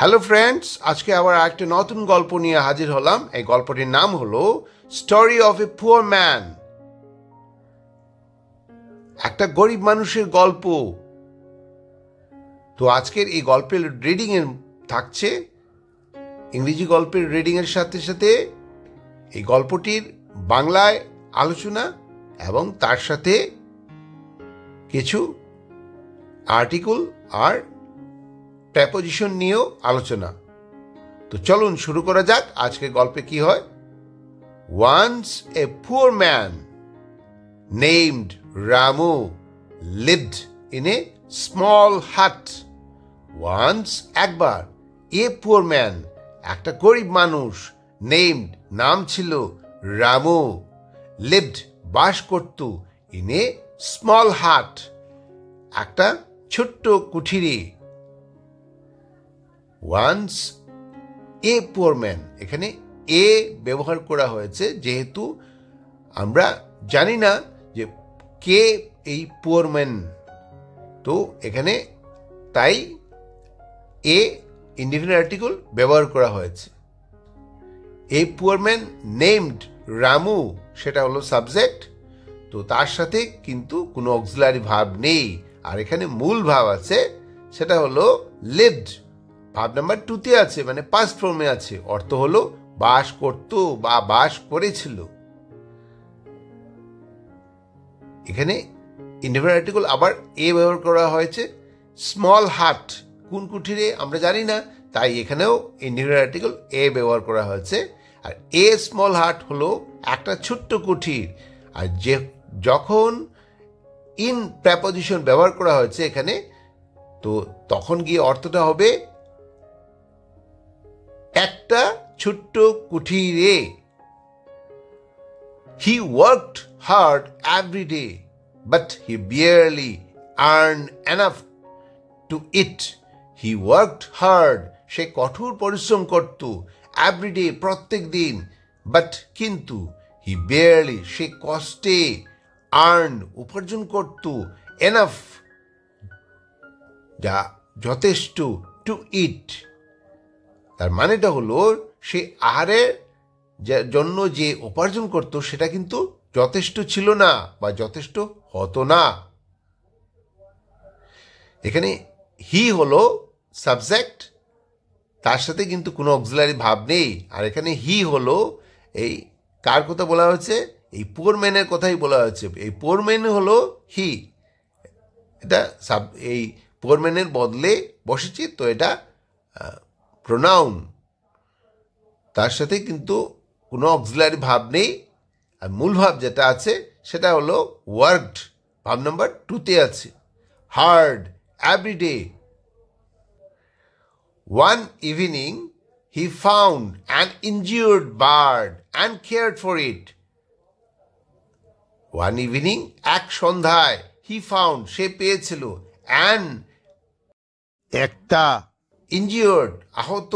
Hello friends, আজকে আবার একটা নতুন গল্প নিয়ে হাজির হলাম। এই গল্পটির নাম হলো story of a poor man. একটা গরিব মানুষের গল্প। তো আজকের এই গল্পের রিডিং এর থাকছে ইংরেজি গল্পের রিডিং এর সাথে সাথে এই গল্পটির বাংলায় আলোচনা এবং তার সাথে কিছু আর্টিকেল আর প্রেপোজিশন নিয়েও আলোচনা। তো চলুন শুরু করা যাক। আজকের গল্পে কি হয়। Once a poor man named Ramu lived in a small hut. Once একবার a poor man একটা গরিব মানুষ named নাম ছিল রামু lived বাস করত in a small hut একটা ছোট্ট কুঠিরে। Once a poor man, এখানে এ ব্যবহার করা হয়েছে যেহেতু আমরা জানি না যে কে এই পুয়ার ম্যান, তো এখানে তাই এ ইনডিফিনিট আর্টিকেল ব্যবহার করা হয়েছে। এই পুয়ার ম্যান নেমড রামু সেটা হলো সাবজেক্ট, তো তার সাথে কিন্তু কোনো অক্সিলারি ভার্ব নেই। আর এখানে মূল ভাব আছে, সেটা হলো লিভড। ভাব নাম্বার 2 আছে, মানে পাস্ট ফর্মে আছে। অর্থ হলো বাস করত বা বাস করেছিল। এখানে ইনডিফিনিট আর্টিকেল আবার এ ব্যবহার করা হয়েছে। স্মল হাট কোন কুঠিরে আমরা জানি না, তাই এখানেও ইনডিফিনিট আর্টিকেল এ ব্যবহার করা হয়েছে। আর এ স্মল হাট হলো একটা ছোট্ট কুঠির। আর যে যখন ইন প্রেপোজিশন ব্যবহার করা হয়েছে এখানে, তো তখন গিয়ে অর্থটা হবে একটা ছোট্ট কুঠিরে। He worked hard every day, but he barely earned enough to eat. He worked hard, সে কঠোর পরিশ্রম করত, every day প্রত্যেক দিন, but কিন্তু he barely সে কষ্টে earn উপার্জন করত, enough যা যথেষ্ট, to eat তার মানেটা হলো সে আহারের জন্য যে উপার্জন করত সেটা কিন্তু যথেষ্ট ছিল না বা যথেষ্ট হতো না। এখানে হি হলো সাবজেক্ট, তার সাথে কিন্তু কোনো অক্সিলারি ভাব নেই। আর এখানে হি হলো এই কার কথা বলা হয়েছে, এই পুয়ার ম্যানের কথাই বলা হয়েছে। এই পুয়ার ম্যান হলো হি, এটা এই পুয়ার ম্যানের বদলে বসেছি, তো এটা প্রোনাউন, তার সাথে কিন্তু কোনো অক্সিলারি ভাব নেই। আর মূল ভাব যেটা আছে সেটা হলো ওয়ার্কড, ভাব নাম্বার 2 আছে। Hard every day. One evening he found an injured bird and cared for it. One evening এক সন্ধ্যায়, হি ফাউন্ড সে পেয়েছিল, অ্যান একটা, ইনজিউর্ড আহত,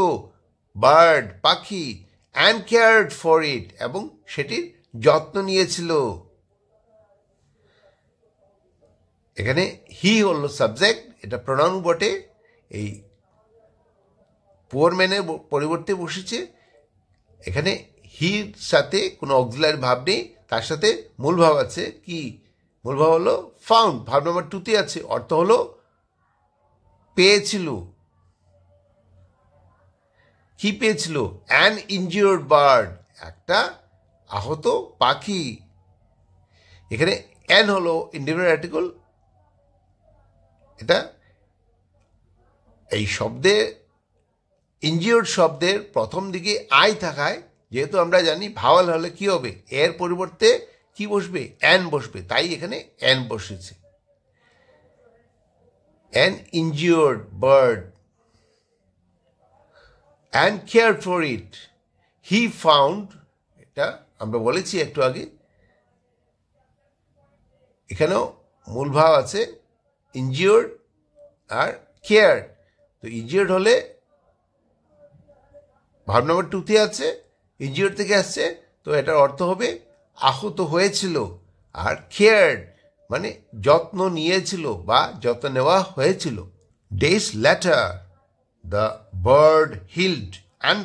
বার্ড পাখি, অ্যান্ড কেয়ার্ড ফর ইট এবং সেটির যত্ন নিয়েছিল। এখানে হি হলো সাবজেক্ট, এটা প্রোনাউন বটে। এই পুয়ার ম্যানের পরিবর্তে বসেছে। এখানে হির সাথে কোনো অক্সিলারি ভাব নেই, তার সাথে মূল ভাব আছে। কি মূল ভাব হলো ফাউন্ড, ভাব নাম্বার 2 আছে। অর্থ হলো পেয়েছিল। কি পেয়েছিল? অ্যান ইনজিউর্ড বার্ড, একটা আহত পাখি। এখানে অ্যান হলো ইনডিফিনিট আর্টিকেল। এটা এই শব্দে ইনজিউর্ড শব্দের প্রথম দিকে আই থাকায়, যেহেতু আমরা জানি ভাওয়াল হলে কি হবে, এর পরিবর্তে কি বসবে, অ্যান বসবে, তাই এখানে অ্যান বসেছে। An injured bird and cared for it. He found, এটা আমরা বলেছি একটু আগে, এখানেও মূল ভাব আছে ইনজিউর্ড আর কেয়ার্ড। তো ইনজিউর্ড হলে ভাব নাম্বার 2 আছে, ইনজিউর্ড থেকে আসছে, তো এটার অর্থ হবে আহত হয়েছিল। আর কেয়ার্ড মানে যত্ন নিয়েছিল বা যত্ন নেওয়া হয়েছিল। Days later, the bird healed and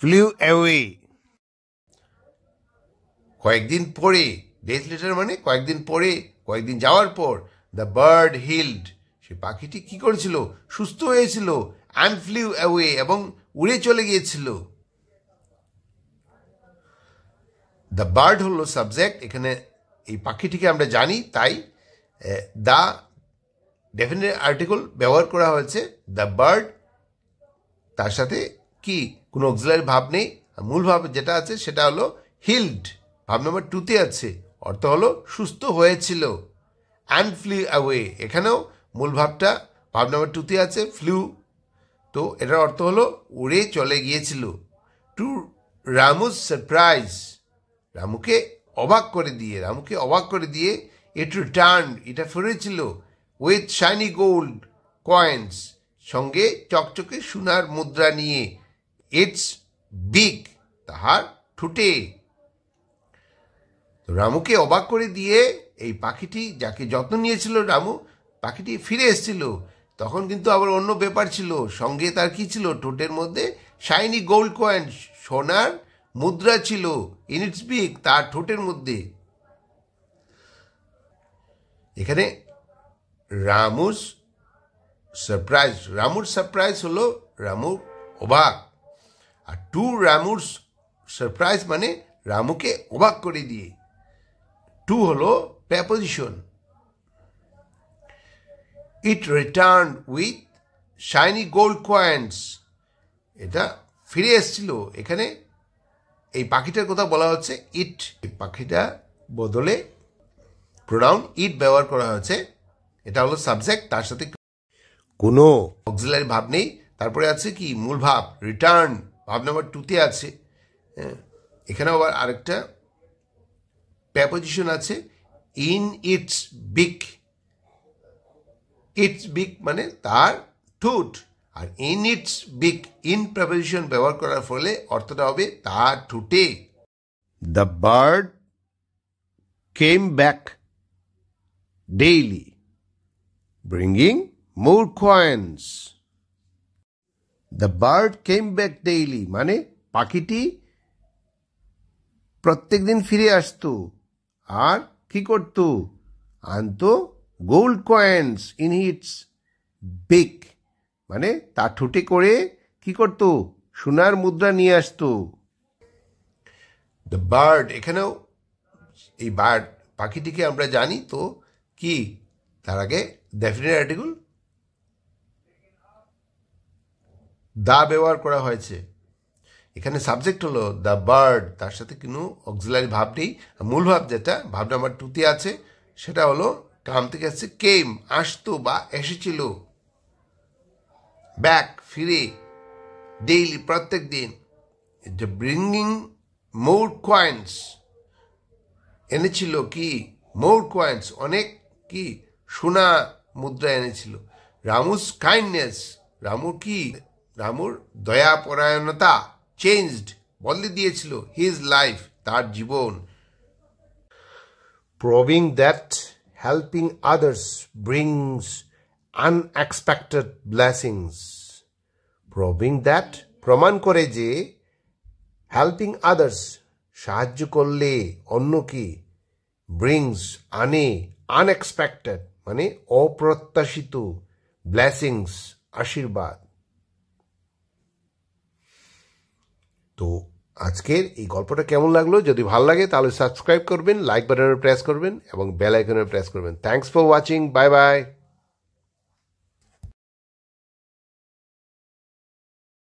flew away. কয়েকদিন পরে, ডেজ লেটার মানে কয়েকদিন পরে, কয়েকদিন যাওয়ার পর, দ্য বার্ড হিল্ড, সে পাখিটি কি করেছিল? সুস্থ হয়েছিল। অ্যান্ড ফ্লিউ অ্যাওয়ে, এবং উড়ে চলে গিয়েছিল। দ্য বার্ড হলো সাবজেক্ট, এখানে এই পাখিটিকে আমরা জানি, তাই দ্য ডেফিনেট আর্টিকেল ব্যবহার করা হয়েছে। দ্য বার্ড, তার সাথে কি কোনো অক্সিলারি ভাব নেই। মূল ভাব যেটা আছে সেটা হলো হিল্ড, ভাব নম্বর 2-তে আছে, অর্থ হলো সুস্থ হয়েছিল। অ্যান্ড ফ্লিউ অ্যাওয়ে, এখানেও মূল ভাবটা ভাব নম্বর 2-তে আছে, ফ্লিউ, তো এটার অর্থ হলো উড়ে চলে গিয়েছিল। টু রামুস সারপ্রাইজ, রামুকে অবাক করে দিয়ে, ইট রিটার্ন, এটা ফিরেছিল। উইথ শাইনি গোল্ড কয়েন্স, সঙ্গে চকচকে সোনার মুদ্রা নিয়ে। ইটস বিগ, তাহার ঠোঁটে। রামুকে অবাক করে দিয়ে এই পাখিটি, যাকে যত্ন নিয়েছিল রামু, পাখিটি ফিরে এসেছিল। তখন কিন্তু আবার অন্য ব্যাপার ছিল, সঙ্গে তার কি ছিল? ঠোঁটের মধ্যে শাইনি গোল্ড কয়েন, সোনার মুদ্রা ছিল। ইন ইটস বিগ, তার ঠোঁটের মধ্যে। এখানে রামুর সারপ্রাইজ হলো রামুর অবাক, আর টু রামুর সারপ্রাইজ মানে রামুকে অবাক করে দিয়ে। টু হলো preposition. It return with shiny gold coins, এটা ফিরে এসেছিল। এখানে এই পাখিটার কথা বলা হচ্ছে ইট, এই পাখিটা বদলে প্রোনাউন ইট ব্যবহার করা হয়েছে। এটা হলো সাবজেক্ট, তার সাথে কোনো অক্সিলারি ভাব নেই। তারপরে আছে কি? মূল ভাব রিটার্ন, ভাব নাম্বার 2-তে আছে। এখানে আবার আরেকটা প্রেপোজিশন আছে, in its beak. Its beak মানে তার ঠোঁট, আর in its beak, in preposition ব্যবহার করার ফলে অর্থটা হবে তার ঠোঁটে। The bird came back daily bringing more coins. The bird came back daily মানে পাখিটি প্রত্যেক দিন ফিরে আসতো, আর কি করতো? আনতো gold coins in its beak, মানে তার ঠোঁটে করে কি করতো? সোনার মুদ্রা নিয়ে আসতো। দ্য বার্ড, এখানেও এই বার্ড পাখিটিকে আমরা জানি, তো কি তার আগে ডেফিনেট আর্টিকেল দা ব্যবহার করা হয়েছে। এখানে সাবজেক্ট হলো দ্য বার্ড, তার সাথে কোনো অক্সিলারি ভাব নেই। মূল ভাব যেটা ভাব নাম্বার 2-তে আছে সেটা হলো কাম থেকে আসছে কেম, আসতো বা এসেছিল। ব্যাক ফিরে, ডেইলি প্রত্যেক দিন। ব্রিঙ্গিং মোর কয়েন্স, এনেছিল কি? মোর কয়েন্স, অনেক কি? সোনা মুদ্রা এনেছিল। রামুস কাইন্ডনেস, রামুর কি? রামুর দয়াপরায়ণতা চেঞ্জড, বদলে দিয়েছিল হিজ লাইফ, তার জীবন। Proving that helping others brings unexpected blessings. Proving that, প্রমাণ করে যে, হেল্পিং আদার্স, সাহায্য করলে অন্য কি? ব্রিংস, আনে, আনএক্সপেক্টেড মানে অপ্রত্যাশিত, ব্লেসিংস আশীর্বাদ। তো আজকের এই গল্পটা কেমন লাগলো? যদি ভালো লাগে তাহলে সাবস্ক্রাইব করবেন, লাইক বাটনে প্রেস করবেন এবং বেল আইকনে প্রেস করবেন। Thanks for watching, bye bye.